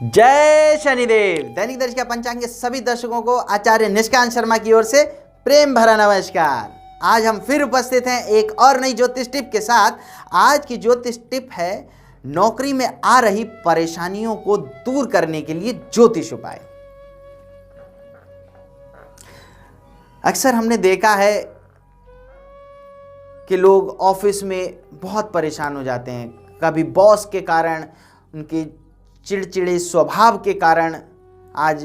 जय शनिदेव। दैनिक दर्शिका पंचांग के सभी दर्शकों को आचार्य निष्कांत शर्मा की ओर से प्रेम भरा नमस्कार। आज हम फिर उपस्थित हैं एक और नई ज्योतिष टिप के साथ। आज की ज्योतिष टिप है नौकरी में आ रही परेशानियों को दूर करने के लिए ज्योतिष उपाय। अक्सर हमने देखा है कि लोग ऑफिस में बहुत परेशान हो जाते हैं। कभी बॉस के कारण, उनके चिड़चिड़े स्वभाव के कारण आज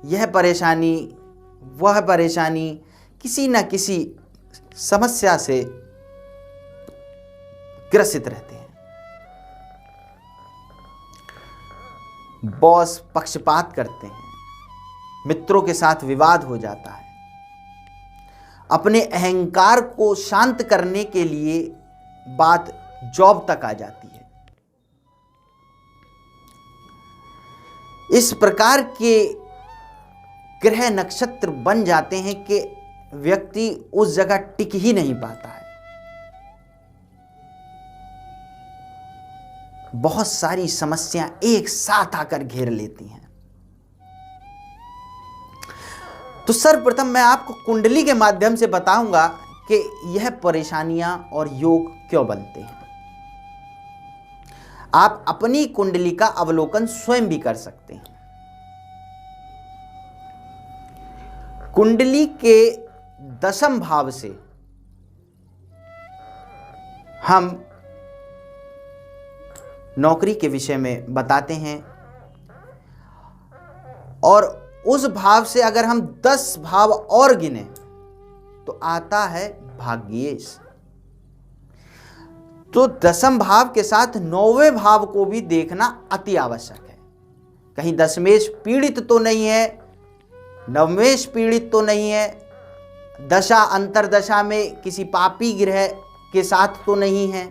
यह परेशानी वह परेशानी, किसी न किसी समस्या से ग्रसित रहते हैं। बॉस पक्षपात करते हैं, मित्रों के साथ विवाद हो जाता है। अपने अहंकार को शांत करने के लिए बात जॉब तक आ जाती है। इस प्रकार के ग्रह नक्षत्र बन जाते हैं कि व्यक्ति उस जगह टिक ही नहीं पाता है। बहुत सारी समस्याएं एक साथ आकर घेर लेती हैं। तो सर्वप्रथम मैं आपको कुंडली के माध्यम से बताऊंगा कि यह परेशानियां और योग क्यों बनते हैं। आप अपनी कुंडली का अवलोकन स्वयं भी कर सकते हैं। कुंडली के दशम भाव से हम नौकरी के विषय में बताते हैं, और उस भाव से अगर हम 10 भाव और गिने तो आता है भाग्येश। तो दशम भाव के साथ 9वें भाव को भी देखना अति आवश्यक है। कहीं दशमेश पीड़ित तो नहीं है, नवमेश पीड़ित तो नहीं है, दशा अंतरदशा में किसी पापी ग्रह के साथ तो नहीं है,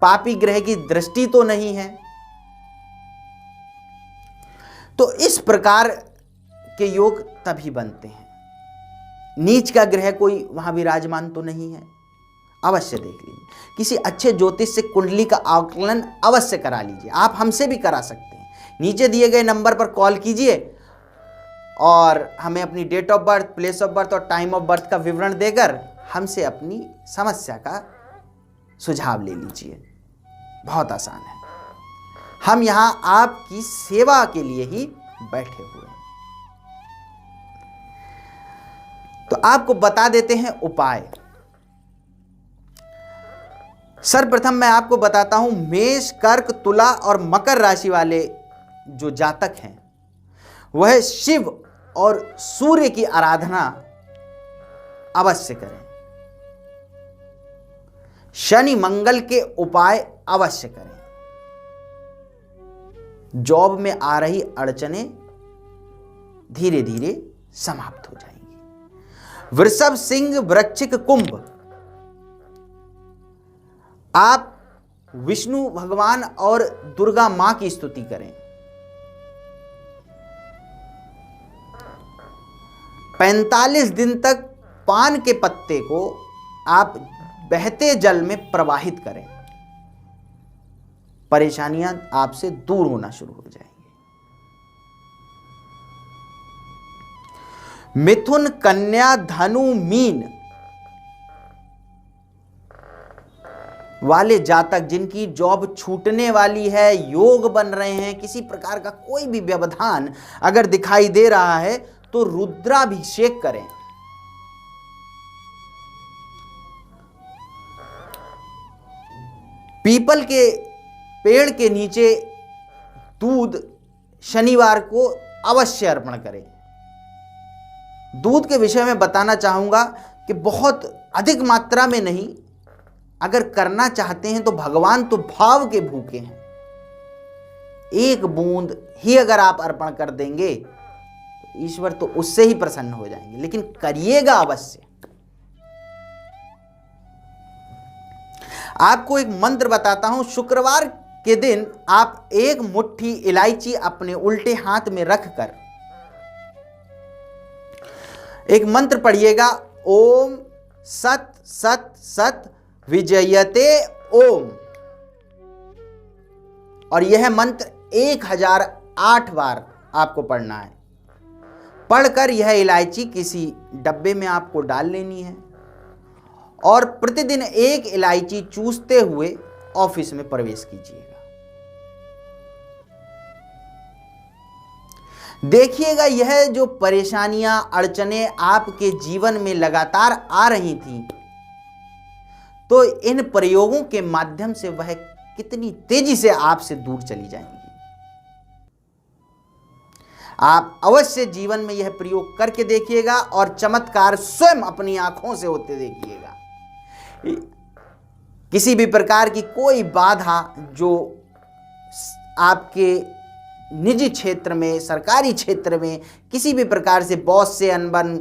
पापी ग्रह की दृष्टि तो नहीं है। तो इस प्रकार के योग तभी बनते हैं। नीच का ग्रह कोई वहां विराजमान तो नहीं है, अवश्य देख लीजिए। किसी अच्छे ज्योतिष से कुंडली का आकलन अवश्य करा लीजिए। आप हमसे भी करा सकते हैं। नीचे दिए गए नंबर पर कॉल कीजिए और हमें अपनी date of birth, place of birth और टाइम ऑफ बर्थ का विवरण देकर हमसे अपनी समस्या का सुझाव ले लीजिए। बहुत आसान है। हम यहां आपकी सेवा के लिए ही बैठे हुए हैं। तो आपको बता देते हैं उपाय। सर्वप्रथम मैं आपको बताता हूं, मेष, कर्क, तुला और मकर राशि वाले जो जातक हैं वह शिव और सूर्य की आराधना अवश्य करें। शनि मंगल के उपाय अवश्य करें। जॉब में आ रही अड़चनें धीरे धीरे समाप्त हो जाएंगी। वृषभ, सिंह, वृश्चिक, कुंभ, आप विष्णु भगवान और दुर्गा मां की स्तुति करें। 45 दिन तक पान के पत्ते को आप बहते जल में प्रवाहित करें। परेशानियां आपसे दूर होना शुरू हो जाएंगी। मिथुन, कन्या, धनु, मीन वाले जातक जिनकी जॉब छूटने वाली है, योग बन रहे हैं, किसी प्रकार का कोई भी व्यवधान अगर दिखाई दे रहा है तो रुद्राभिषेक करें। पीपल के पेड़ के नीचे दूध शनिवार को अवश्य अर्पण करें। दूध के विषय में बताना चाहूंगा कि बहुत अधिक मात्रा में नहीं, अगर करना चाहते हैं तो भगवान तो भाव के भूखे हैं। 1 बूंद ही अगर आप अर्पण कर देंगे तो ईश्वर तो उससे ही प्रसन्न हो जाएंगे, लेकिन करिएगा अवश्य। आपको एक मंत्र बताता हूं। शुक्रवार के दिन आप 1 मुट्ठी इलायची अपने उल्टे हाथ में रखकर एक मंत्र पढ़िएगा, ओम सत सत सत विजयते ओम। और यह मंत्र 1008 बार आपको पढ़ना है। पढ़कर यह इलायची किसी डब्बे में आपको डाल लेनी है और प्रतिदिन एक इलायची चूसते हुए ऑफिस में प्रवेश कीजिएगा। देखिएगा, यह जो परेशानियां, अड़चनें आपके जीवन में लगातार आ रही थी, तो इन प्रयोगों के माध्यम से वह कितनी तेजी से आपसे दूर चली जाएंगी। आप अवश्य जीवन में यह प्रयोग करके देखिएगा और चमत्कार स्वयं अपनी आंखों से होते देखिएगा। किसी भी प्रकार की कोई बाधा जो आपके निजी क्षेत्र में, सरकारी क्षेत्र में किसी भी प्रकार से बॉस से अनबन,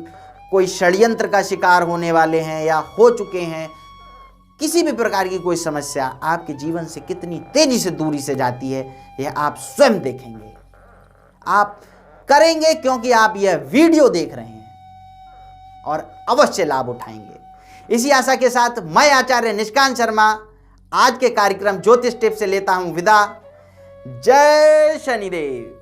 कोई षड्यंत्र का शिकार होने वाले हैं या हो चुके हैं, किसी भी प्रकार की कोई समस्या आपके जीवन से कितनी तेजी से दूरी से जाती है, यह आप स्वयं देखेंगे। आप करेंगे क्योंकि आप यह वीडियो देख रहे हैं और अवश्य लाभ उठाएंगे। इसी आशा के साथ मैं आचार्य निष्कांत शर्मा आज के कार्यक्रम ज्योतिष टिप्स से लेता हूं विदा। जय शनिदेव।